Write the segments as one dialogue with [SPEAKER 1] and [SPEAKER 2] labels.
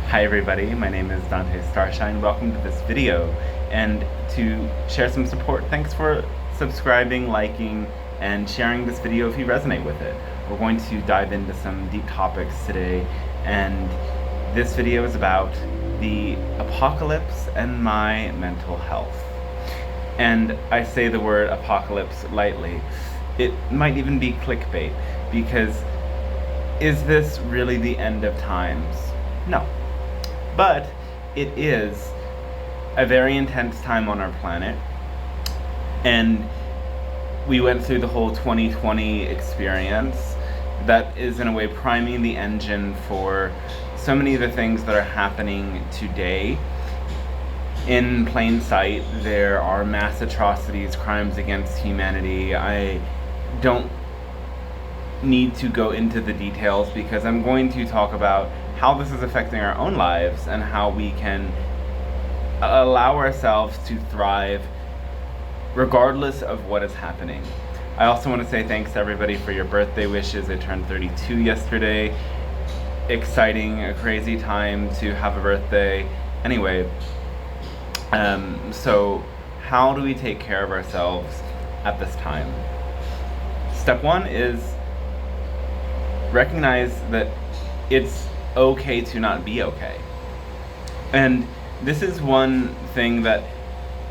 [SPEAKER 1] Hi everybody, my name is Dante Starshine. Welcome to this video, and to share some support, thanks for subscribing, liking, and sharing this video if you resonate with it. We're going to dive into some deep topics today, and this video is about the apocalypse and my mental health. And I say the word apocalypse lightly. It might even be clickbait, because is this really the end of times? No. But it is a very intense time on our planet, and we went through the whole 2020 experience that is in a way priming the engine for so many of the things that are happening today. In plain sight, there are mass atrocities, crimes against humanity. I don't need to go into the details because I'm going to talk about how this is affecting our own lives and how we can allow ourselves to thrive regardless of what is happening. I also want to say thanks to everybody for your birthday wishes. I turned 32 yesterday. Exciting, a crazy time to have a birthday. Anyway, so how do we take care of ourselves at this time? Step one is recognize that it's okay to not be okay. And this is one thing that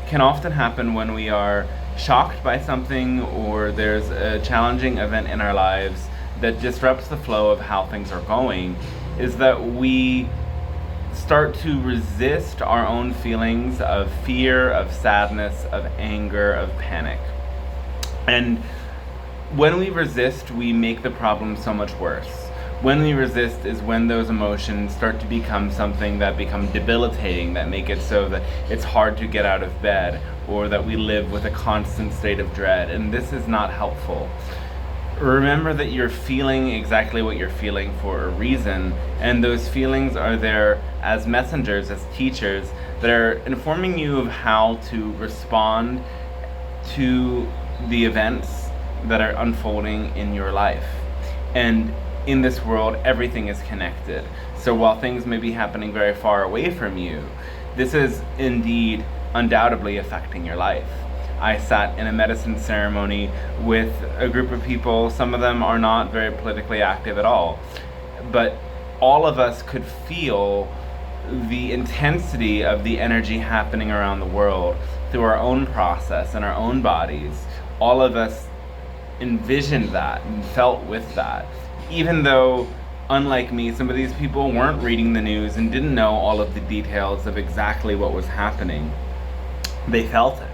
[SPEAKER 1] can often happen when we are shocked by something or there's a challenging event in our lives that disrupts the flow of how things are going, is that we start to resist our own feelings of fear, of sadness, of anger, of panic. And when we resist, we make the problem so much worse. When we resist is when those emotions start to become something that become debilitating, that make it so that it's hard to get out of bed, or that we live with a constant state of dread, and this is not helpful. Remember that you're feeling exactly what you're feeling for a reason, and those feelings are there as messengers, as teachers, that are informing you of how to respond to the events that are unfolding in your life. And in this world, everything is connected. So while things may be happening very far away from you, this is indeed undoubtedly affecting your life. I sat in a medicine ceremony with a group of people. Some of them are not very politically active at all, but all of us could feel the intensity of the energy happening around the world through our own process and our own bodies. All of us envisioned that and felt with that. Even though, unlike me, some of these people weren't reading the news and didn't know all of the details of exactly what was happening, they felt it.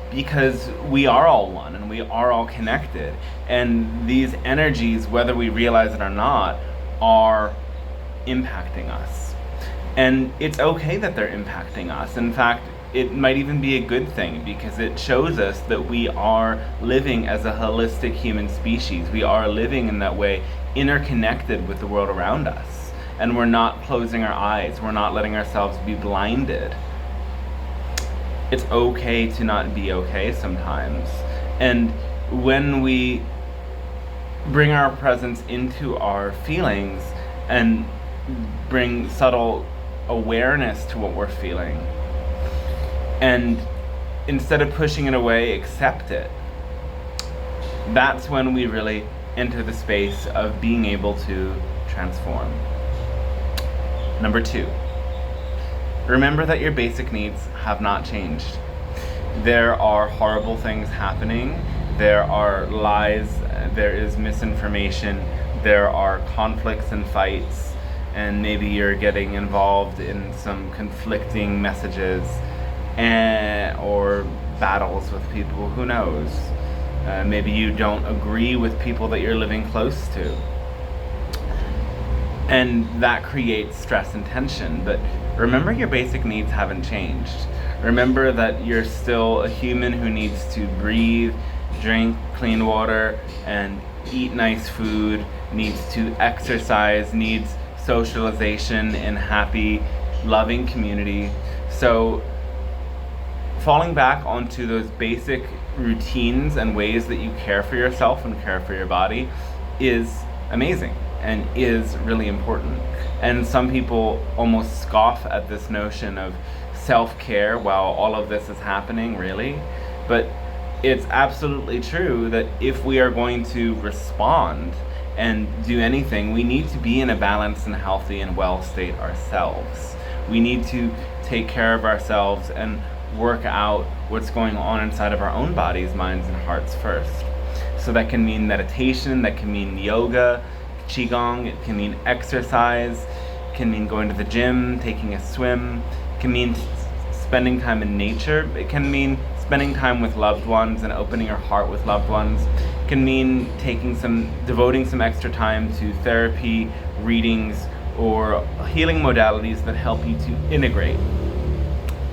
[SPEAKER 1] Because we are all one and we are all connected. And these energies, whether we realize it or not, are impacting us. And it's okay that they're impacting us. In fact, it might even be a good thing, because it shows us that we are living as a holistic human species. We are living in that way, interconnected with the world around us. And we're not closing our eyes. We're not letting ourselves be blinded. It's okay to not be okay sometimes. And when we bring our presence into our feelings and bring subtle awareness to what we're feeling, and instead of pushing it away, accept it, that's when we really enter the space of being able to transform. Number two, remember that your basic needs have not changed. There are horrible things happening. There are lies. There is misinformation. There are conflicts and fights. And maybe you're getting involved in some conflicting messages or battles with people. Who knows? Maybe you don't agree with people that you're living close to. And that creates stress and tension. But remember, your basic needs haven't changed. Remember that you're still a human who needs to breathe, drink clean water, and eat nice food, needs to exercise, needs socialization in happy, loving community. So falling back onto those basic routines and ways that you care for yourself and care for your body is amazing and is really important. And some people almost scoff at this notion of self-care while all of this is happening, really. But it's absolutely true that if we are going to respond and do anything, we need to be in a balanced and healthy and well state ourselves. We need to take care of ourselves and work out what's going on inside of our own bodies, minds, and hearts first. So that can mean meditation, that can mean yoga, qigong, it can mean exercise, it can mean going to the gym, taking a swim, it can mean spending time in nature, it can mean spending time with loved ones and opening your heart with loved ones. It can mean devoting some extra time to therapy, readings, or healing modalities that help you to integrate.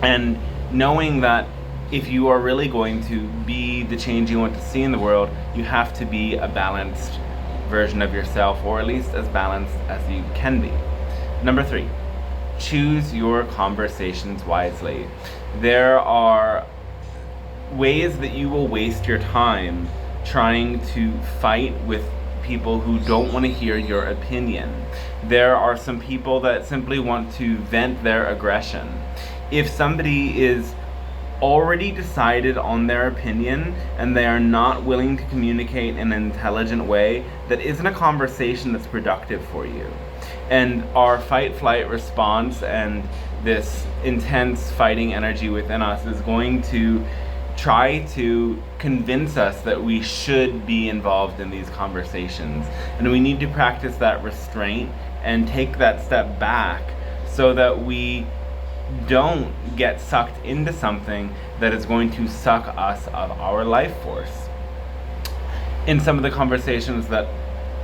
[SPEAKER 1] And knowing that if you are really going to be the change you want to see in the world, you have to be a balanced version of yourself, or at least as balanced as you can be. Number 3, choose your conversations wisely. There are ways that you will waste your time trying to fight with people who don't want to hear your opinion. There are some people that simply want to vent their aggression. If somebody is already decided on their opinion and they are not willing to communicate in an intelligent way, that isn't a conversation that's productive for you. And our fight-flight response and this intense fighting energy within us is going to try to convince us that we should be involved in these conversations. And we need to practice that restraint and take that step back so that we don't get sucked into something that is going to suck us of our life force. In some of the conversations that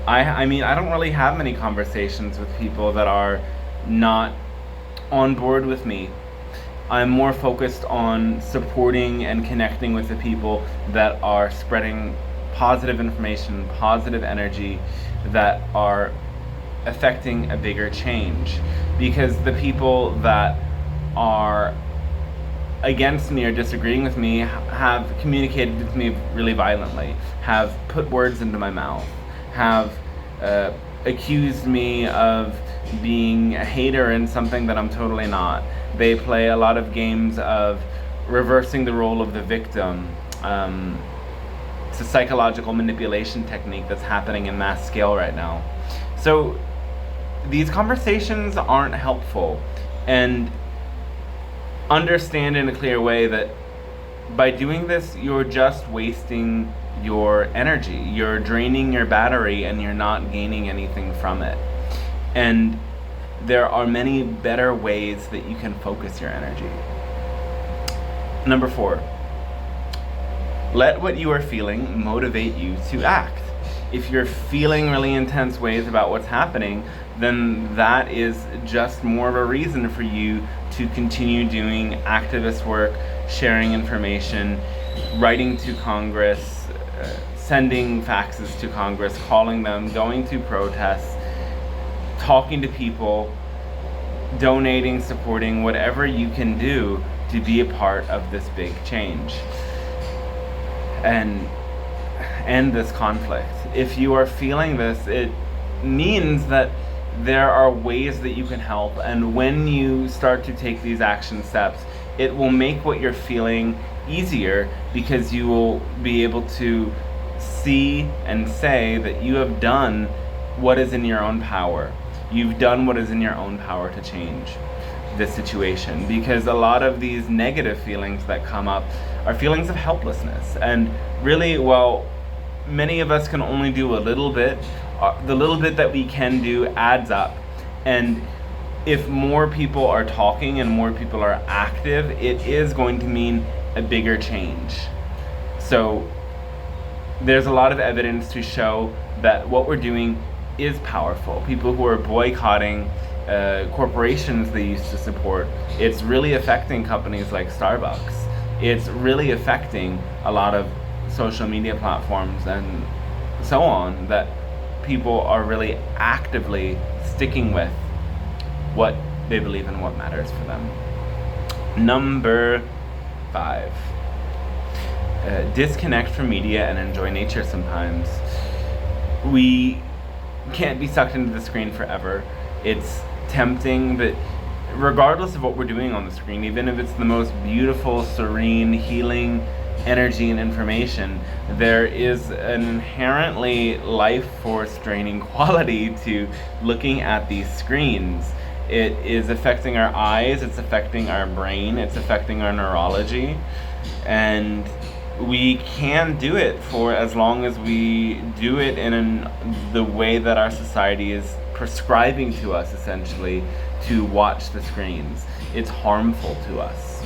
[SPEAKER 1] I don't really have many conversations with people that are not on board with me. I'm more focused on supporting and connecting with the people that are spreading positive information, positive energy, that are affecting a bigger change. Because the people that are against me or disagreeing with me have communicated with me really violently, have put words into my mouth, have accused me of being a hater in something that I'm totally not. They play a lot of games of reversing the role of the victim. It's a psychological manipulation technique that's happening in mass scale right now. So these conversations aren't helpful, and understand in a clear way that by doing this, you're just wasting your energy. You're draining your battery and you're not gaining anything from it. And there are many better ways that you can focus your energy. Number 4, let what you are feeling motivate you to act. If you're feeling really intense ways about what's happening, then that is just more of a reason for you to continue doing activist work, sharing information, writing to Congress, sending faxes to Congress, calling them, going to protests, talking to people, donating, supporting, whatever you can do to be a part of this big change and end this conflict. If you are feeling this, it means that there are ways that you can help, and when you start to take these action steps, it will make what you're feeling easier, because you will be able to see and say that you have done what is in your own power. You've done what is in your own power to change this situation, because a lot of these negative feelings that come up are feelings of helplessness. And really, well, many of us can only do a little bit. The little bit that we can do adds up. And if more people are talking and more people are active, it is going to mean a bigger change. So there's a lot of evidence to show that what we're doing is powerful. People who are boycotting corporations they used to support, it's really affecting companies like Starbucks. It's really affecting a lot of social media platforms and so on, that people are really actively sticking with what they believe in, what matters for them. Number 5, disconnect from media and enjoy nature sometimes. We can't be sucked into the screen forever. It's tempting, but regardless of what we're doing on the screen, even if it's the most beautiful, serene, healing energy and information, there is an inherently life force draining quality to looking at these screens. It is affecting our eyes, it's affecting our brain, it's affecting our neurology, and we can do it for as long as we do it in the way that our society is prescribing to us, essentially, to watch the screens. It's harmful to us.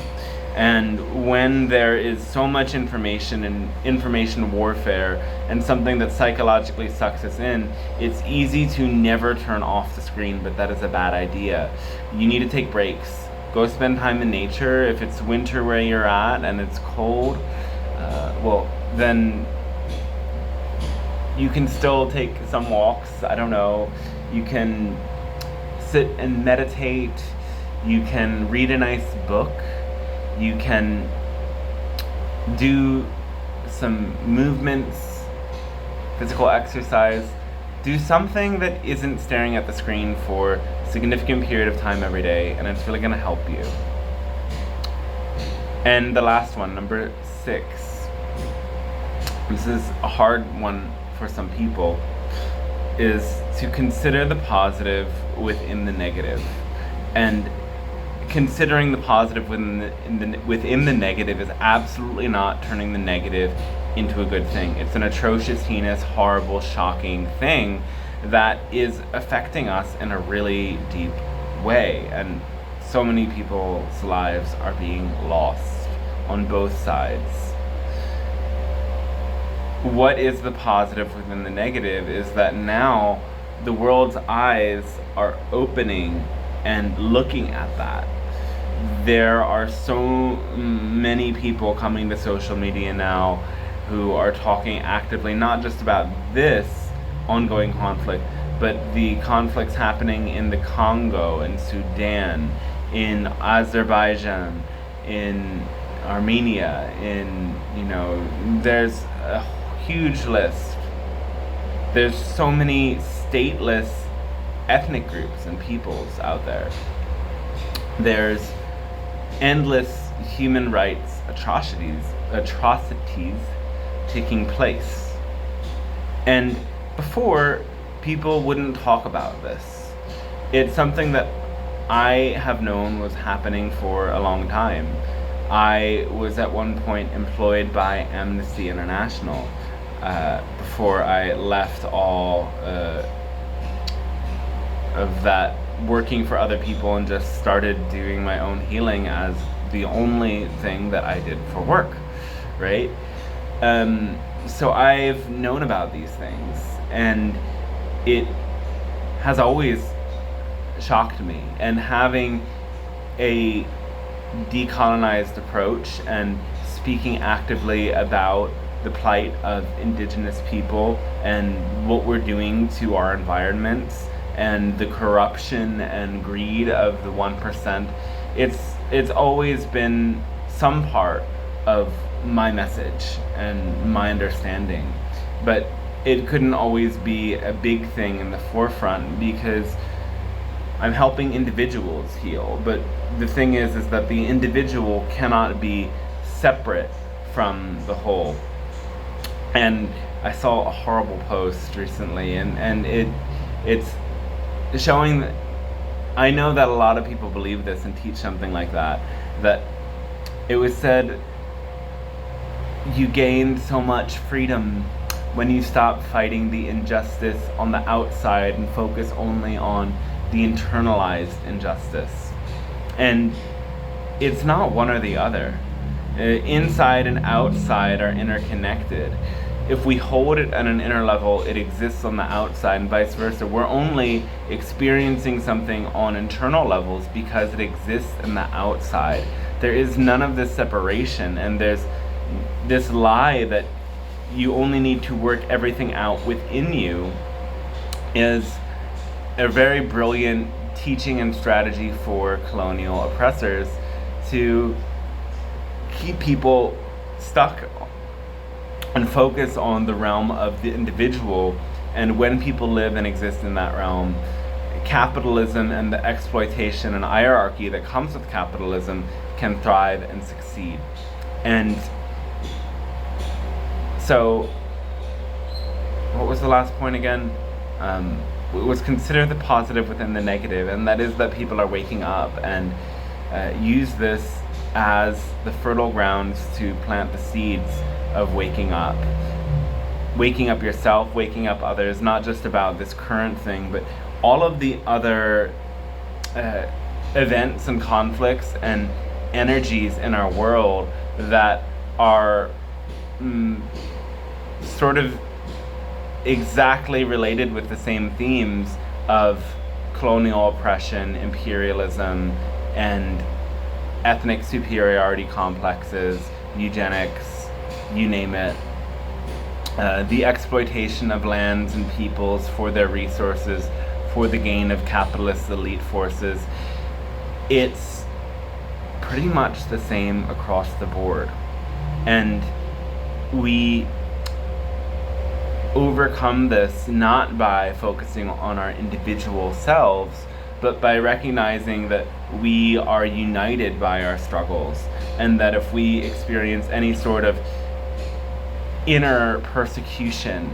[SPEAKER 1] And when there is so much information and information warfare and something that psychologically sucks us in, it's easy to never turn off the screen, but that is a bad idea. You need to take breaks. Go spend time in nature. If it's winter where you're at and it's cold, then you can still take some walks. I don't know. You can sit and meditate. You can read a nice book. You can do some movements, physical exercise. Do something that isn't staring at the screen for a significant period of time every day, and it's really going to help you. And the last one, number 6. This is a hard one for some people, is to consider the positive within the negative. And considering the positive within the negative is absolutely not turning the negative into a good thing. It's an atrocious, heinous, horrible, shocking thing that is affecting us in a really deep way. And so many people's lives are being lost on both sides. What is the positive within the negative is that now the world's eyes are opening and looking at that. There are so many people coming to social media now who are talking actively not just about this ongoing conflict, but the conflicts happening in the Congo, in Sudan, in Azerbaijan, in Armenia, there's a huge list. There's so many stateless ethnic groups and peoples out there. There's endless human rights atrocities taking place. And before, people wouldn't talk about this. It's something that I have known was happening for a long time. I was at one point employed by Amnesty International before I left all of that working for other people and just started doing my own healing as the only thing that I did for work, right? So I've known about these things, and it has always shocked me. And having a decolonized approach and speaking actively about the plight of indigenous people and what we're doing to our environments and the corruption and greed of the 1%, it's always been some part of my message and my understanding. But it couldn't always be a big thing in the forefront because I'm helping individuals heal. But the thing is that the individual cannot be separate from the whole. And I saw a horrible post recently, and it's showing that I know that a lot of people believe this and teach something like that it was said, you gained so much freedom when you stop fighting the injustice on the outside and focus only on the internalized injustice. And it's not one or the other. Inside and outside are interconnected. If we hold it at an inner level, it exists on the outside, and vice versa. We're only experiencing something on internal levels because it exists in the outside. There is none of this separation, and there's this lie that you only need to work everything out within you is a very brilliant teaching and strategy for colonial oppressors to keep people stuck and focus on the realm of the individual. And when people live and exist in that realm, capitalism and the exploitation and hierarchy that comes with capitalism can thrive and succeed. And so, what was the last point again? It was consider the positive within the negative, and that is that people are waking up, and use this as the fertile grounds to plant the seeds of waking up. Waking up yourself, waking up others, not just about this current thing, but all of the other events and conflicts and energies in our world that are sort of exactly related with the same themes of colonial oppression, imperialism, and ethnic superiority complexes, eugenics, you name it. The exploitation of lands and peoples for their resources, for the gain of capitalist elite forces. It's pretty much the same across the board. And we overcome this not by focusing on our individual selves, but by recognizing that we are united by our struggles, and that if we experience any sort of inner persecution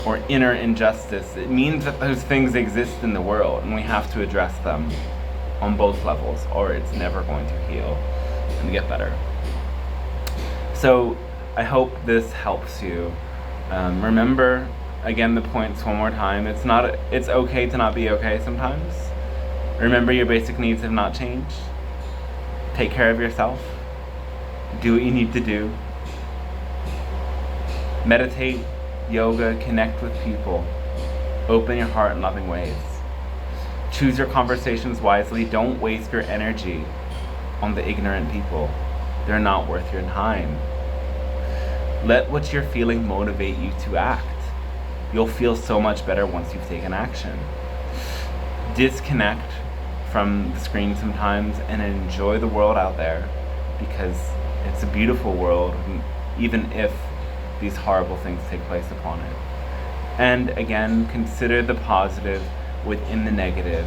[SPEAKER 1] or inner injustice, it means that those things exist in the world, and we have to address them on both levels, or it's never going to heal and get better. So I hope this helps you. Remember, again, the points one more time. It's okay to not be okay sometimes. Remember, your basic needs have not changed. Take care of yourself. Do what you need to do. Meditate, yoga, connect with people. Open your heart in loving ways. Choose your conversations wisely. Don't waste your energy on the ignorant people. They're not worth your time. Let what you're feeling motivate you to act. You'll feel so much better once you've taken action. Disconnect from the screen sometimes and enjoy the world out there, because it's a beautiful world, even if these horrible things take place upon it. And again, consider the positive within the negative,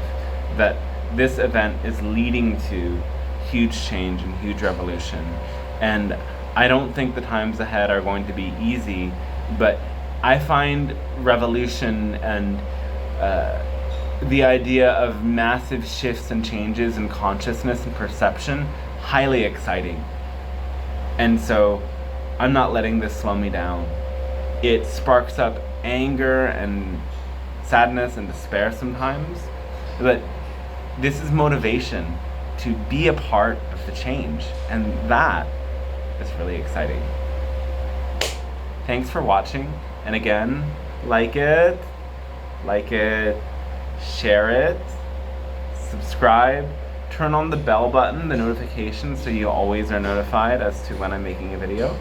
[SPEAKER 1] that this event is leading to huge change and huge revolution. And I don't think the times ahead are going to be easy, but I find revolution and the idea of massive shifts and changes in consciousness and perception highly exciting. And so I'm not letting this slow me down. It sparks up anger and sadness and despair sometimes, but this is motivation to be a part of the change, and that is really exciting. Thanks for watching, and again, like it, share it, subscribe, turn on the bell button, the notifications, so you always are notified as to when I'm making a video.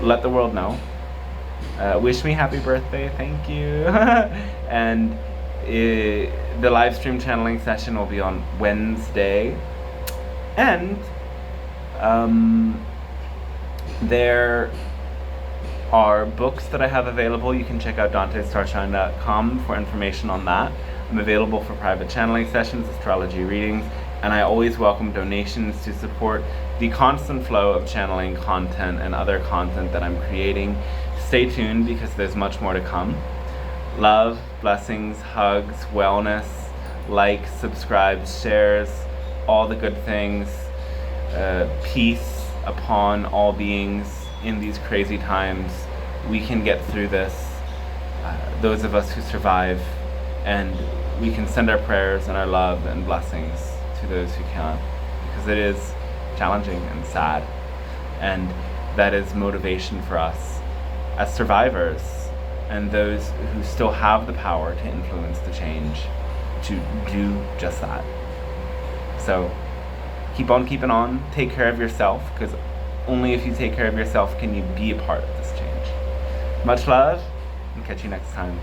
[SPEAKER 1] Let the world know. Wish me happy birthday, thank you. And the live stream channeling session will be on Wednesday. And there are books that I have available. You can check out DanteStarshine.com for information on that. I'm available for private channeling sessions, astrology readings, and I always welcome donations to support the constant flow of channeling content and other content that I'm creating. Stay tuned, because there's much more to come. Love, blessings, hugs, wellness, likes, subscribes, shares, all the good things, peace upon all beings in these crazy times. We can get through this, those of us who survive, and we can send our prayers and our love and blessings to those who can't, because it is challenging and sad, and that is motivation for us as survivors and those who still have the power to influence the change to do just that. So keep on keeping on, take care of yourself, because only if you take care of yourself can you be a part of this change. Much love, and catch you next time.